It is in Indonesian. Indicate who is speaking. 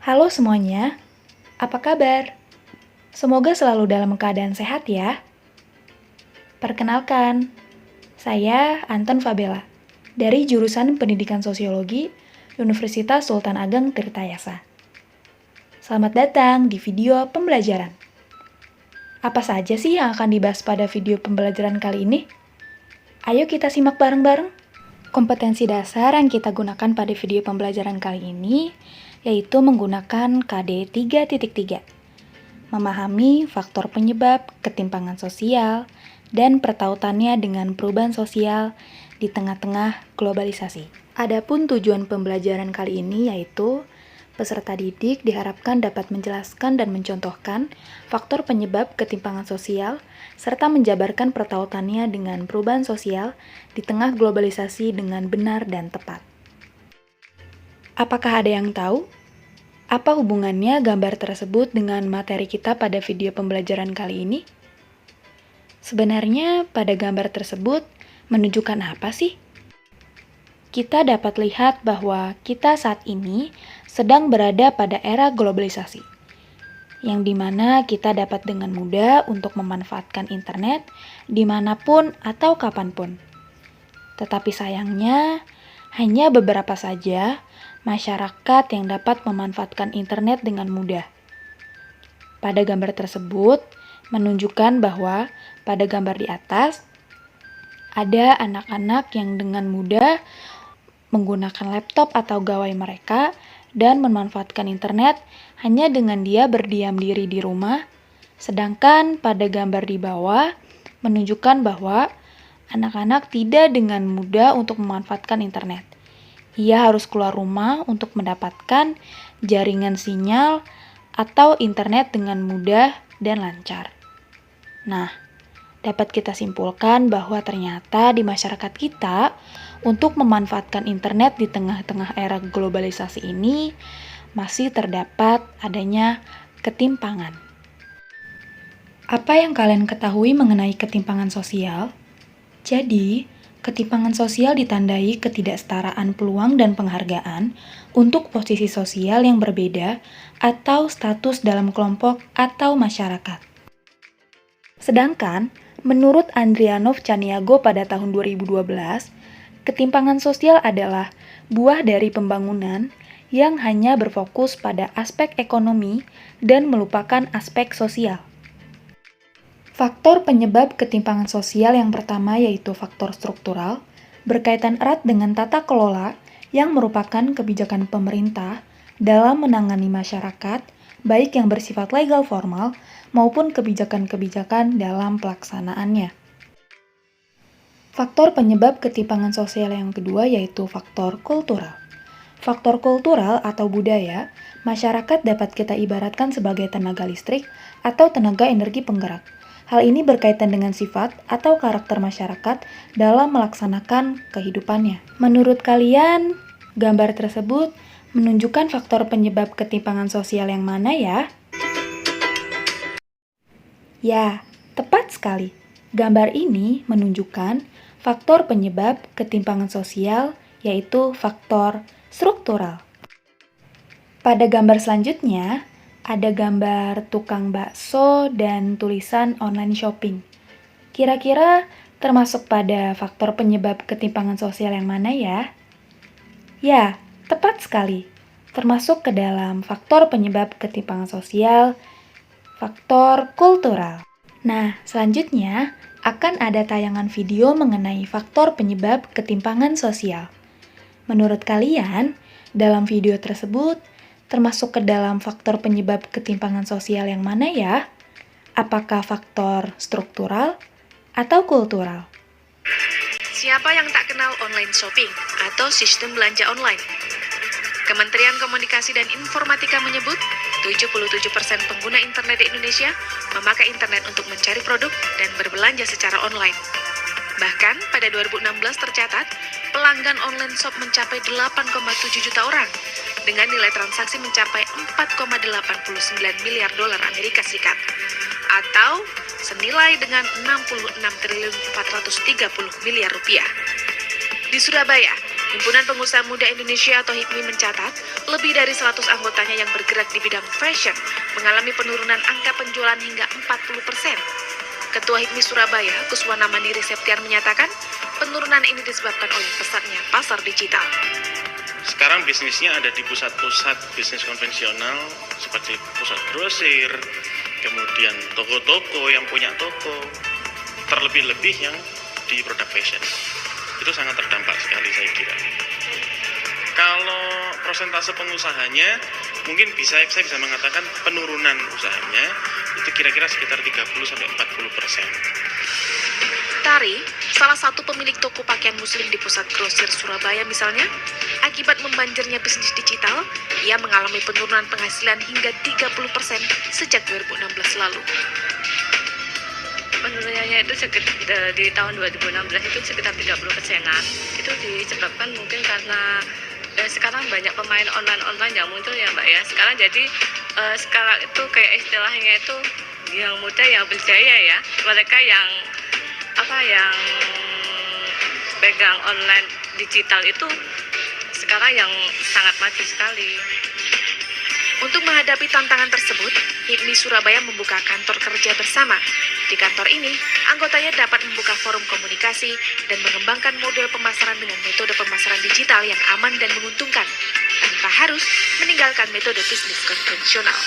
Speaker 1: Halo semuanya, apa kabar? Semoga selalu dalam keadaan sehat ya. Perkenalkan, saya Anton Fabela dari jurusan Pendidikan Sosiologi Universitas Sultan Ageng Tirtayasa. Selamat datang di video pembelajaran. Apa saja sih yang akan dibahas pada video pembelajaran kali ini? Ayo kita simak bareng-bareng. Kompetensi dasar yang kita gunakan pada video pembelajaran kali ini yaitu menggunakan KD 3.3. Memahami faktor penyebab ketimpangan sosial dan pertautannya dengan perubahan sosial di tengah-tengah globalisasi. Adapun tujuan pembelajaran kali ini yaitu peserta didik diharapkan dapat menjelaskan dan mencontohkan faktor penyebab ketimpangan sosial serta menjabarkan pertautannya dengan perubahan sosial di tengah globalisasi dengan benar dan tepat. Apakah ada yang tahu? Apa hubungannya gambar tersebut dengan materi kita pada video pembelajaran kali ini? Sebenarnya pada gambar tersebut menunjukkan apa sih? Kita dapat lihat bahwa kita saat ini sedang berada pada era globalisasi, yang dimana kita dapat dengan mudah untuk memanfaatkan internet dimanapun atau kapanpun. Tetapi sayangnya, hanya beberapa saja masyarakat yang dapat memanfaatkan internet dengan mudah. Pada gambar tersebut, menunjukkan bahwa pada gambar di atas, ada anak-anak yang dengan mudah menggunakan laptop atau gawai mereka dan memanfaatkan internet hanya dengan dia berdiam diri di rumah, sedangkan pada gambar di bawah menunjukkan bahwa anak-anak tidak dengan mudah untuk memanfaatkan internet. Ia harus keluar rumah untuk mendapatkan jaringan sinyal atau internet dengan mudah dan lancar. Nah, dapat kita simpulkan bahwa ternyata di masyarakat kita, untuk memanfaatkan internet di tengah-tengah era globalisasi ini, masih terdapat adanya ketimpangan. Apa yang kalian ketahui mengenai ketimpangan sosial? Jadi, ketimpangan sosial ditandai ketidaksetaraan peluang dan penghargaan untuk posisi sosial yang berbeda atau status dalam kelompok atau masyarakat. Sedangkan, menurut Andrianov Chaniago pada tahun 2012, ketimpangan sosial adalah buah dari pembangunan yang hanya berfokus pada aspek ekonomi dan melupakan aspek sosial. Faktor penyebab ketimpangan sosial yang pertama yaitu faktor struktural, berkaitan erat dengan tata kelola yang merupakan kebijakan pemerintah dalam menangani masyarakat, baik yang bersifat legal formal maupun kebijakan-kebijakan dalam pelaksanaannya. Faktor penyebab ketimpangan sosial yang kedua yaitu faktor kultural. Faktor kultural atau budaya, masyarakat dapat kita ibaratkan sebagai tenaga listrik atau tenaga energi penggerak. Hal ini berkaitan dengan sifat atau karakter masyarakat dalam melaksanakan kehidupannya. Menurut kalian, gambar tersebut menunjukkan faktor penyebab ketimpangan sosial yang mana ya? Ya, tepat sekali. Gambar ini menunjukkan faktor penyebab ketimpangan sosial yaitu faktor struktural. Pada gambar selanjutnya, ada gambar tukang bakso dan tulisan online shopping. Kira-kira termasuk pada faktor penyebab ketimpangan sosial yang mana ya? Ya, tepat sekali. Termasuk ke dalam faktor penyebab ketimpangan sosial, faktor kultural. Nah, selanjutnya akan ada tayangan video mengenai faktor penyebab ketimpangan sosial. Menurut kalian, dalam video tersebut, termasuk ke dalam faktor penyebab ketimpangan sosial yang mana ya? Apakah faktor struktural atau kultural?
Speaker 2: Siapa yang tak kenal online shopping atau sistem belanja online? Kementerian Komunikasi dan Informatika menyebut 77% pengguna internet di Indonesia memakai internet untuk mencari produk dan berbelanja secara online. Bahkan pada 2016 tercatat, pelanggan online shop mencapai 8,7 juta orang dengan nilai transaksi mencapai 4,89 miliar dolar Amerika Serikat atau senilai dengan 66 triliun 430 miliar rupiah. Di Surabaya, Himpunan Pengusaha Muda Indonesia atau HIPMI mencatat, lebih dari 100 anggotanya yang bergerak di bidang fashion mengalami penurunan angka penjualan hingga 40%. Ketua HIPMI Surabaya, Kuswana Mandiri Septian menyatakan, penurunan ini disebabkan oleh pesatnya pasar digital.
Speaker 3: Sekarang bisnisnya ada di pusat-pusat bisnis konvensional seperti pusat grosir, kemudian toko-toko yang punya toko, terlebih-lebih yang di produk fashion. Itu sangat terdampak sekali saya kira. Kalau persentase pengusahanya, mungkin saya bisa mengatakan penurunan usahanya itu kira-kira sekitar 30-40%.
Speaker 2: Tari, salah satu pemilik toko pakaian muslim di pusat grosir Surabaya misalnya, akibat membanjirnya bisnis digital, ia mengalami penurunan penghasilan hingga 30% sejak 2016 lalu.
Speaker 4: Penurunannya itu di tahun 2016 itu sekitar 30%-an. Itu disebabkan mungkin karena sekarang banyak pemain online yang muncul ya Mbak ya. Sekarang jadi sekarang itu kayak istilahnya itu yang muda yang berjaya ya. Mereka yang pegang online digital itu sekarang yang sangat maju sekali.
Speaker 2: Untuk menghadapi tantangan tersebut, HIPMI Surabaya membuka kantor kerja bersama. Di kantor ini, anggotanya dapat membuka forum komunikasi dan mengembangkan model pemasaran dengan metode pemasaran digital yang aman dan menguntungkan, tanpa harus meninggalkan metode bisnis konvensional.